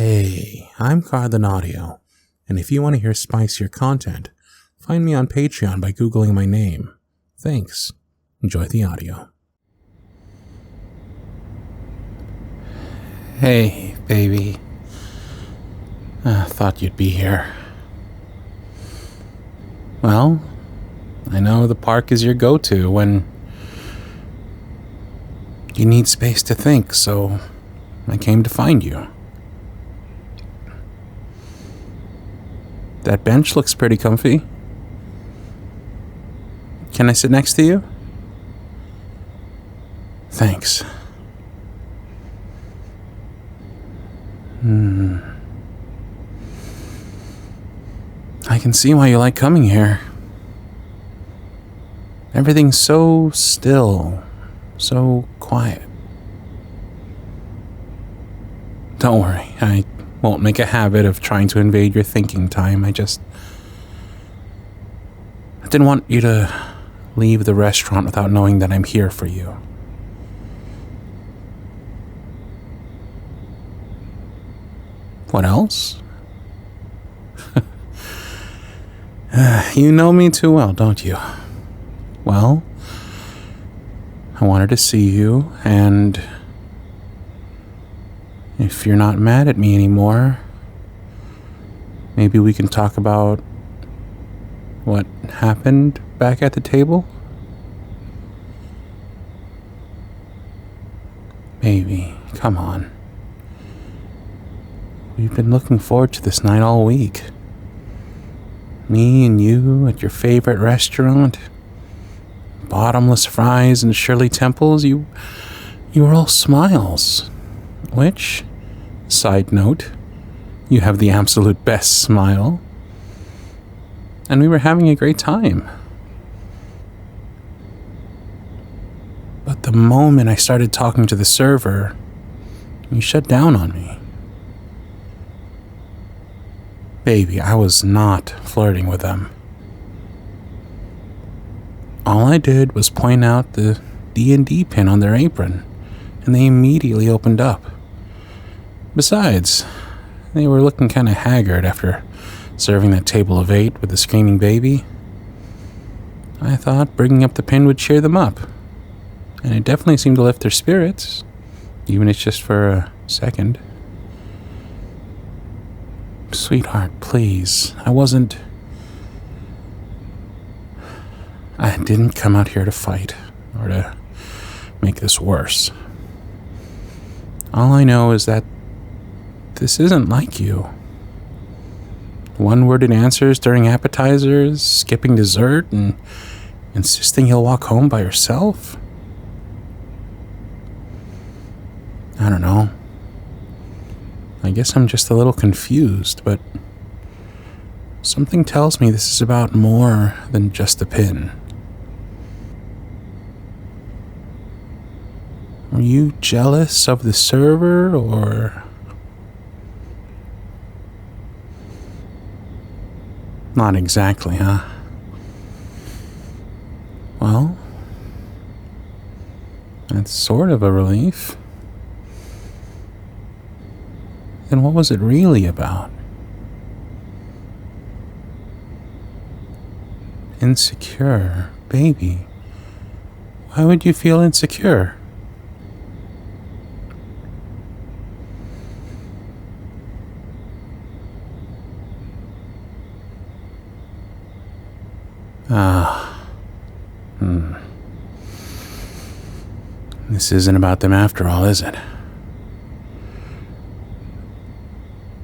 Hey, I'm CardlinAudio, and if you want to hear spicier content, find me on Patreon by Googling my name. Thanks. Enjoy the audio. Hey, baby. Thought you'd be here. Well, I know the park is your go-to when you need space to think, so I came to find you. That bench looks pretty comfy. Can I sit next to you? Thanks. I can see why you like coming here. Everything's so still, so quiet. Don't worry, I won't make a habit of trying to invade your thinking time. I didn't want you to leave the restaurant without knowing that I'm here for you. What else? You know me too well, don't you? Well, I wanted to see you, and if you're not mad at me anymore, maybe we can talk about what happened back at the table? Baby, come on. We've been looking forward to this night all week. Me and you at your favorite restaurant. Bottomless fries and Shirley Temples. You were all smiles. Which, side note, you have the absolute best smile. And we were having a great time. But the moment I started talking to the server, you shut down on me. Baby, I was not flirting with them. All I did was point out the D&D pin on their apron, and they immediately opened up. Besides, they were looking kind of haggard after serving that table of 8 with the screaming baby. I thought bringing up the pin would cheer them up, and it definitely seemed to lift their spirits, even if it's just for a second. Sweetheart, please. I didn't come out here to fight or to make this worse. All I know is that this isn't like you. One-worded answers during appetizers, skipping dessert, and insisting you'll walk home by yourself. I don't know. I guess I'm just a little confused, but something tells me this is about more than just a pin. Were you jealous of the server, or... Not exactly, huh? Well, that's sort of a relief. Then what was it really about? Insecure, baby. Why would you feel insecure? This isn't about them after all, is it?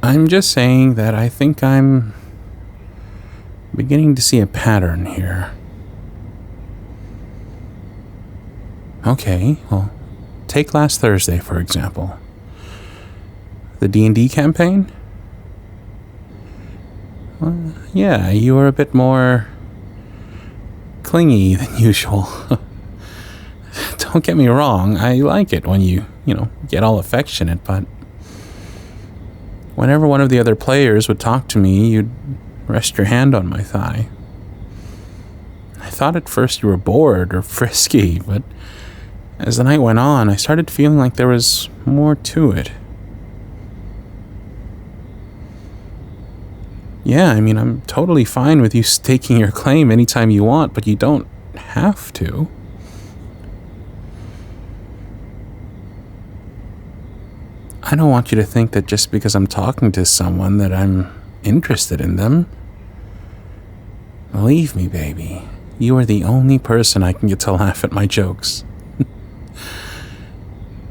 I'm just saying that I think I'm beginning to see a pattern here. Okay, well, take last Thursday, for example. The D&D campaign? Well, yeah, you were a bit more clingy than usual. Don't get me wrong, I like it when you get all affectionate, but whenever one of the other players would talk to me, you'd rest your hand on my thigh. I thought at first you were bored or frisky, but as the night went on, I started feeling like there was more to it. Yeah, I mean, I'm totally fine with you staking your claim anytime you want, but you don't have to. I don't want you to think that just because I'm talking to someone that I'm interested in them. Believe me, baby, you are the only person I can get to laugh at my jokes.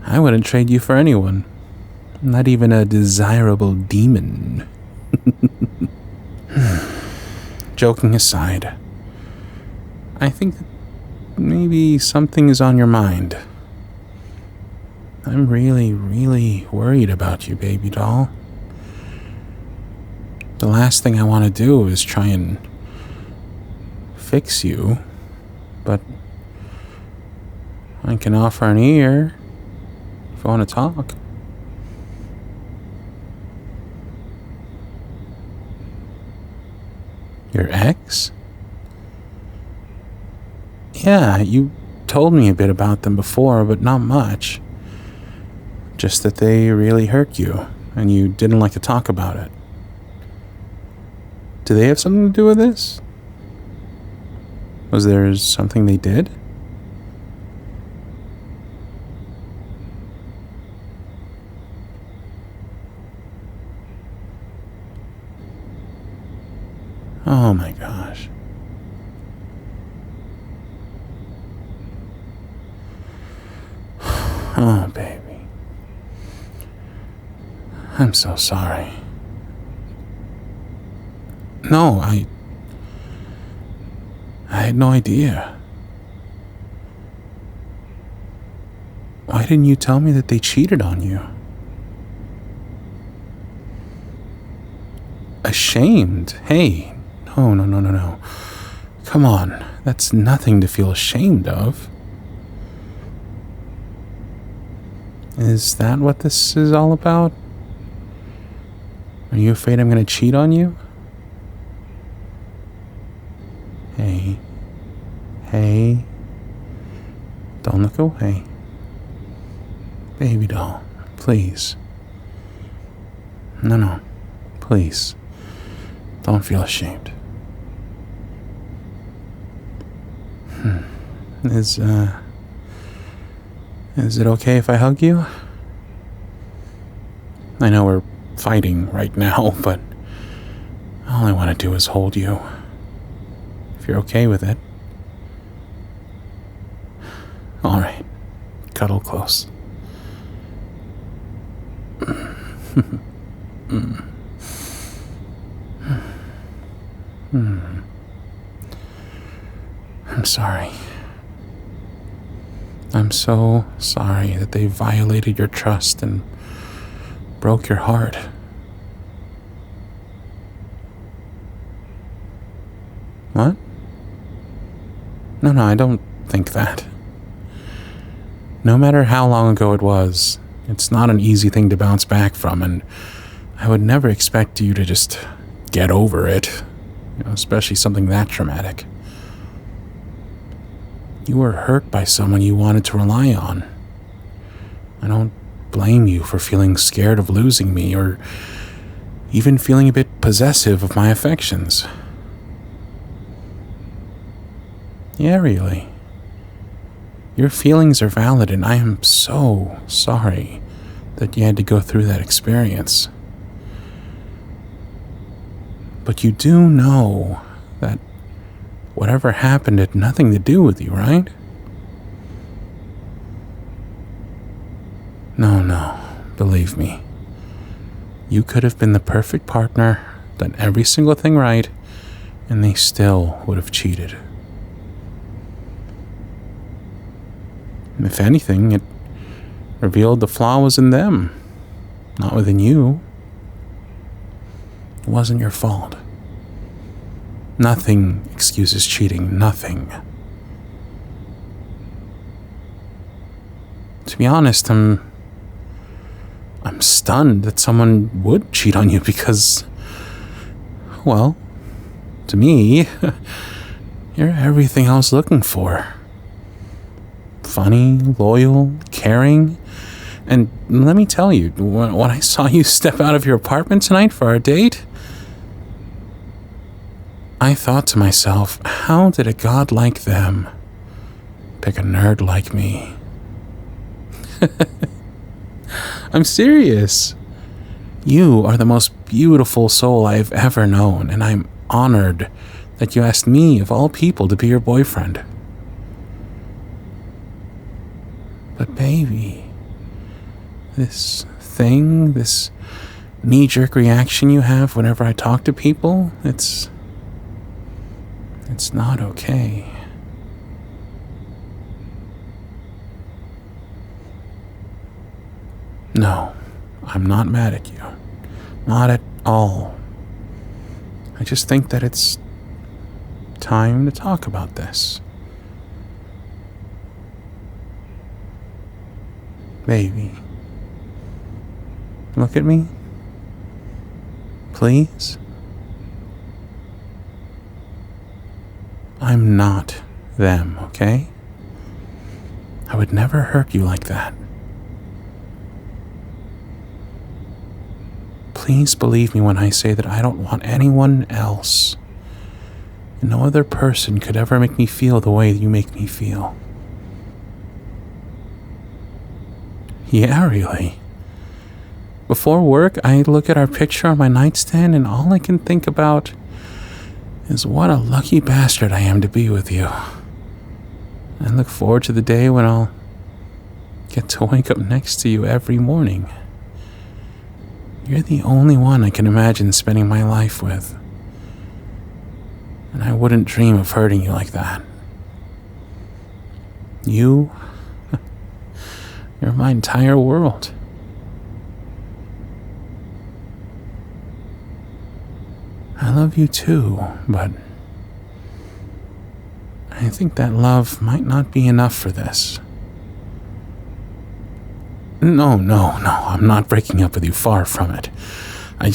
I wouldn't trade you for anyone. Not even a desirable demon. Joking aside, I think that maybe something is on your mind. I'm really, really worried about you, baby doll. The last thing I want to do is try and fix you, but I can offer an ear if you want to talk. Your ex? Yeah, you told me a bit about them before, but not much. Just that they really hurt you, and you didn't like to talk about it. Do they have something to do with this? Was there something they did? Oh my gosh. Oh, baby. I'm so sorry. No, I had no idea. Why didn't you tell me that they cheated on you? Ashamed? Hey, no. Come on, that's nothing to feel ashamed of. Is that what this is all about? Are you afraid I'm going to cheat on you? Hey. Don't look away. Baby doll, please. No, please. Don't feel ashamed. Is it okay if I hug you? I know we're fighting right now, but all I want to do is hold you. If you're okay with it. All right. Cuddle close. I'm sorry. I'm so sorry that they violated your trust and broke your heart. What? No, I don't think that. No matter how long ago it was, it's not an easy thing to bounce back from, and I would never expect you to just get over it, especially something that traumatic. You were hurt by someone you wanted to rely on. I don't blame you for feeling scared of losing me, or even feeling a bit possessive of my affections. Yeah, really. Your feelings are valid, and I am so sorry that you had to go through that experience. But you do know that whatever happened had nothing to do with you, right? No, believe me. You could have been the perfect partner, done every single thing right, and they still would have cheated. If anything, it revealed the flaw was in them, not within you. It wasn't your fault. Nothing excuses cheating, nothing. To be honest, I'm stunned that someone would cheat on you because, well, to me, you're everything I was looking for. Funny, loyal, caring, and let me tell you, when I saw you step out of your apartment tonight for our date, I thought to myself, how did a god like them pick a nerd like me? I'm serious. You are the most beautiful soul I've ever known, and I'm honored that you asked me, of all people, to be your boyfriend. But baby, this knee-jerk reaction you have whenever I talk to people, it's not okay. No, I'm not mad at you. Not at all. I just think that it's time to talk about this. Baby, look at me. Please. I'm not them, okay? I would never hurt you like that. Please believe me when I say that I don't want anyone else. No other person could ever make me feel the way you make me feel. Yeah, really. Before work, I look at our picture on my nightstand and all I can think about is what a lucky bastard I am to be with you. I look forward to the day when I'll get to wake up next to you every morning. You're the only one I can imagine spending my life with. And I wouldn't dream of hurting you like that. You're my entire world. I love you too, but I think that love might not be enough for this. No, I'm not breaking up with you, far from it. I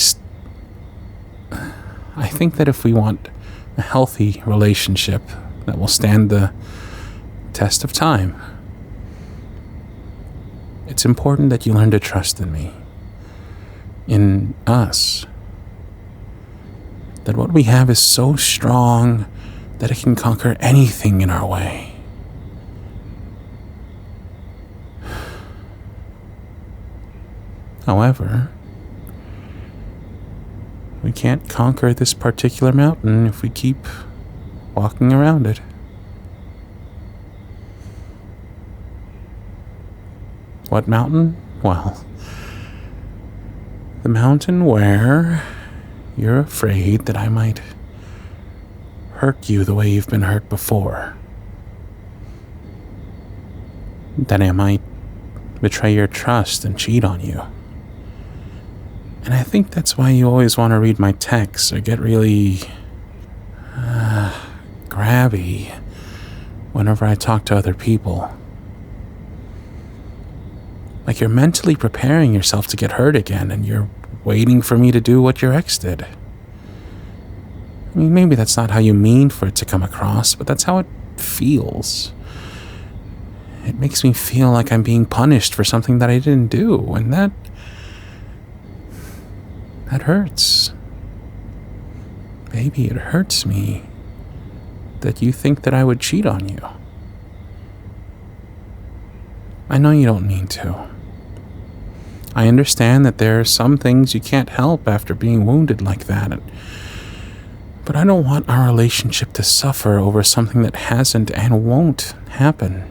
think that if we want a healthy relationship that will stand the test of time, it's important that you learn to trust in me, in us. That what we have is so strong that it can conquer anything in our way. However, we can't conquer this particular mountain if we keep walking around it. What mountain? Well, the mountain where you're afraid that I might hurt you the way you've been hurt before. That I might betray your trust and cheat on you. And I think that's why you always want to read my texts or get really grabby whenever I talk to other people. Like you're mentally preparing yourself to get hurt again and you're waiting for me to do what your ex did. I mean, maybe that's not how you mean for it to come across, but that's how it feels. It makes me feel like I'm being punished for something that I didn't do, and that hurts. Baby, it hurts me that you think that I would cheat on you. I know you don't mean to. I understand that there are some things you can't help after being wounded like that, but I don't want our relationship to suffer over something that hasn't and won't happen.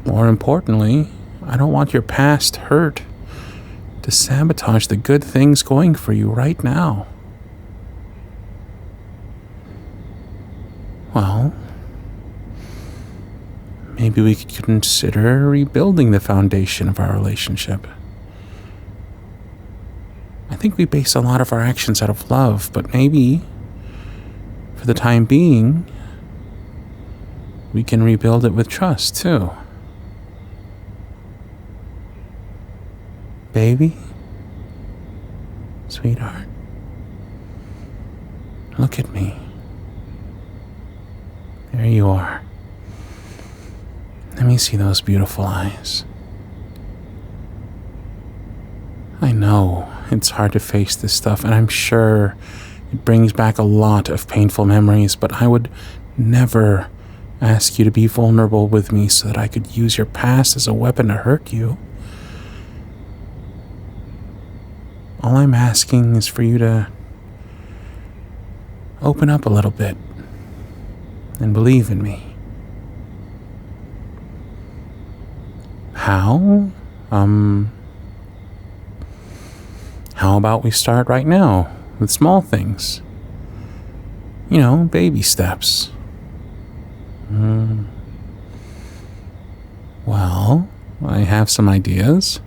More importantly, I don't want your past hurt to sabotage the good things going for you right now. Well, maybe we could consider rebuilding the foundation of our relationship. I think we base a lot of our actions out of love, but maybe, for the time being, we can rebuild it with trust, too. Baby? Sweetheart? Look at me. There you are. Let me see those beautiful eyes. I know it's hard to face this stuff, and I'm sure It brings back a lot of painful memories, but I would never ask you to be vulnerable with me so that I could use your past as a weapon to hurt you. All I'm asking is for you to open up a little bit and believe in me. How? How about we start right now with small things? You know, baby steps. Well, I have some ideas.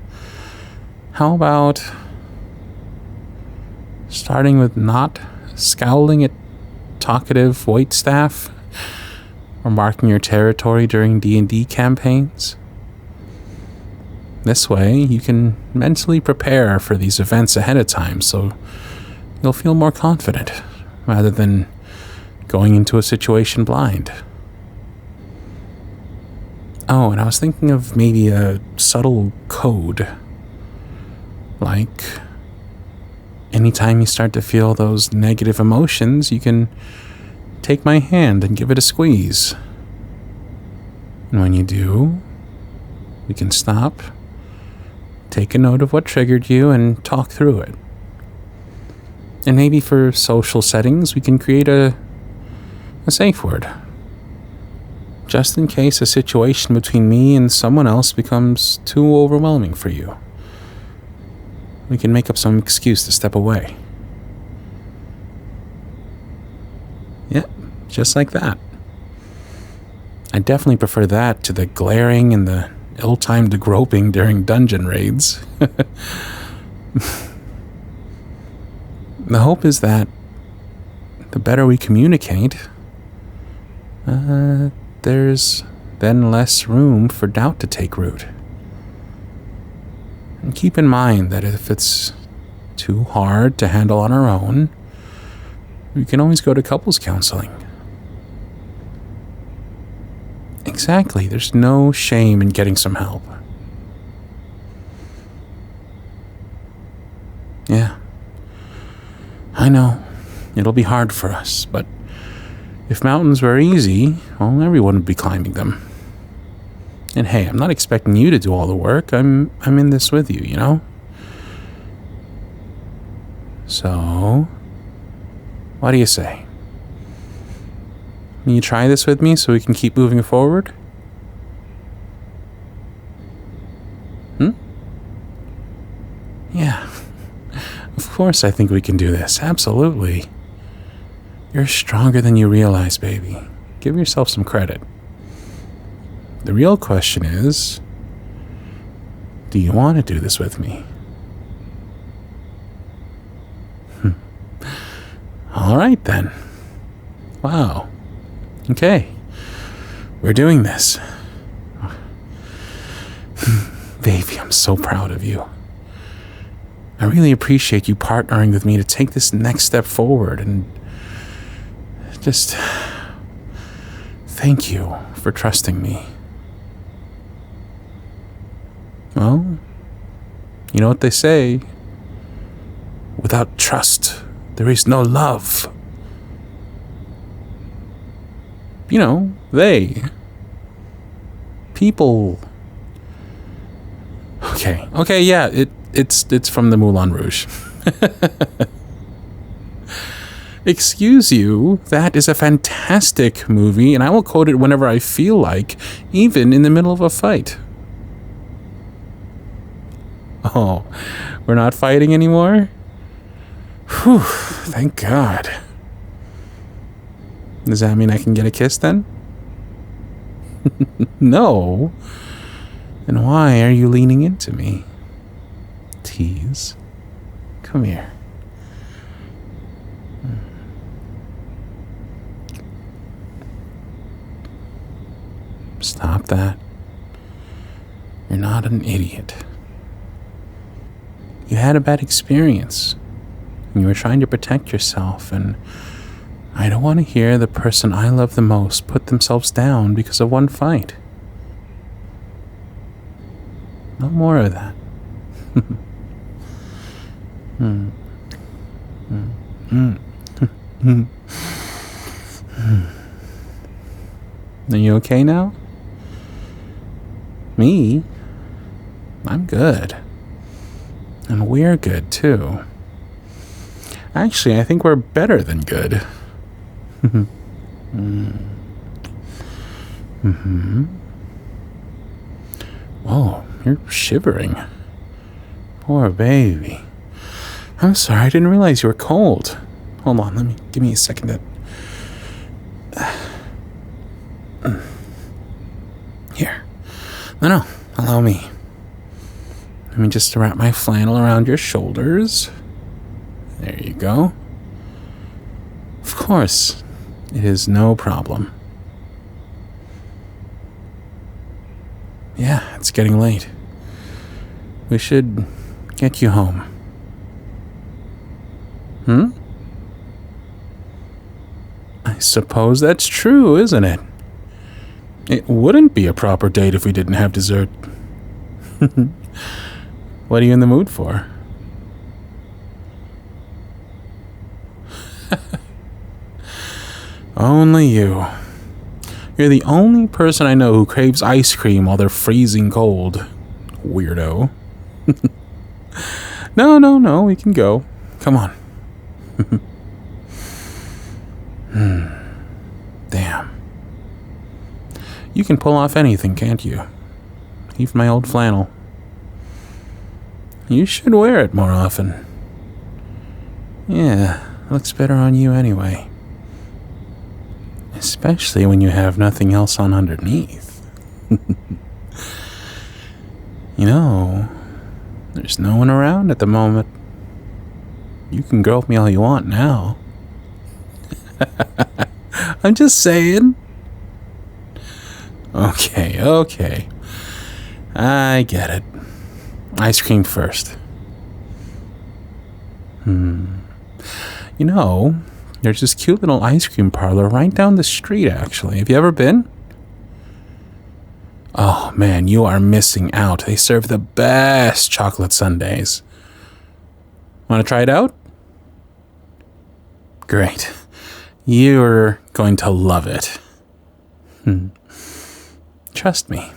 How about starting with not scowling at talkative waitstaff or marking your territory during D&D campaigns? This way, you can mentally prepare for these events ahead of time, so you'll feel more confident, rather than going into a situation blind. Oh, and I was thinking of maybe a subtle code. Like, anytime you start to feel those negative emotions, you can take my hand and give it a squeeze. And when you do, we can stop, take a note of what triggered you, and talk through it. And maybe for social settings, we can create a safe word. Just in case a situation between me and someone else becomes too overwhelming for you. We can make up some excuse to step away. Yep, just like that. I definitely prefer that to the glaring and the ill-timed groping during dungeon raids. The hope is that the better we communicate, there's then less room for doubt to take root. And keep in mind that if it's too hard to handle on our own, we can always go to couples counseling. Exactly, there's no shame in getting some help. Yeah, I know, it'll be hard for us, but if mountains were easy, well, everyone would be climbing them. And hey, I'm not expecting you to do all the work. I'm in this with you, you know? So, what do you say? Can you try this with me so we can keep moving forward? Yeah. Of course I think we can do this. Absolutely. You're stronger than you realize, baby. Give yourself some credit. The real question is, do you want to do this with me? All right, then. Wow. Okay. We're doing this. Baby, I'm so proud of you. I really appreciate you partnering with me to take this next step forward, and just thank you for trusting me. Well, you know what they say, without trust, there is no love. You know, people. Okay, yeah, it's from the Moulin Rouge. Excuse you, that is a fantastic movie, and I will quote it whenever I feel like, even in the middle of a fight. Oh, we're not fighting anymore? Whew, thank God. Does that mean I can get a kiss then? No. Then why are you leaning into me? Tease. Come here. Stop that. You're not an idiot. You had a bad experience, and you were trying to protect yourself, and I don't want to hear the person I love the most put themselves down because of one fight. No more of that. Are you okay now? Me? I'm good. And we're good, too. Actually, I think we're better than good. Whoa, you're shivering. Poor baby. I'm sorry, I didn't realize you were cold. Hold on, give me a second to... Here. No, allow me. Let me just wrap my flannel around your shoulders. There you go. Of course, it is no problem. Yeah, it's getting late. We should get you home. I suppose that's true, isn't it? It wouldn't be a proper date if we didn't have dessert. What are you in the mood for? Only you. You're the only person I know who craves ice cream while they're freezing cold. Weirdo. No, we can go. Come on. Damn. You can pull off anything, can't you? Even my old flannel. You should wear it more often. Yeah, looks better on you anyway. Especially when you have nothing else on underneath. You know, there's no one around at the moment. You can grope me all you want now. I'm just saying. Okay. I get it. Ice cream first. You know, there's this cute little ice cream parlor right down the street, actually. Have you ever been? Oh, man, you are missing out. They serve the best chocolate sundaes. Want to try it out? Great. You're going to love it. Trust me.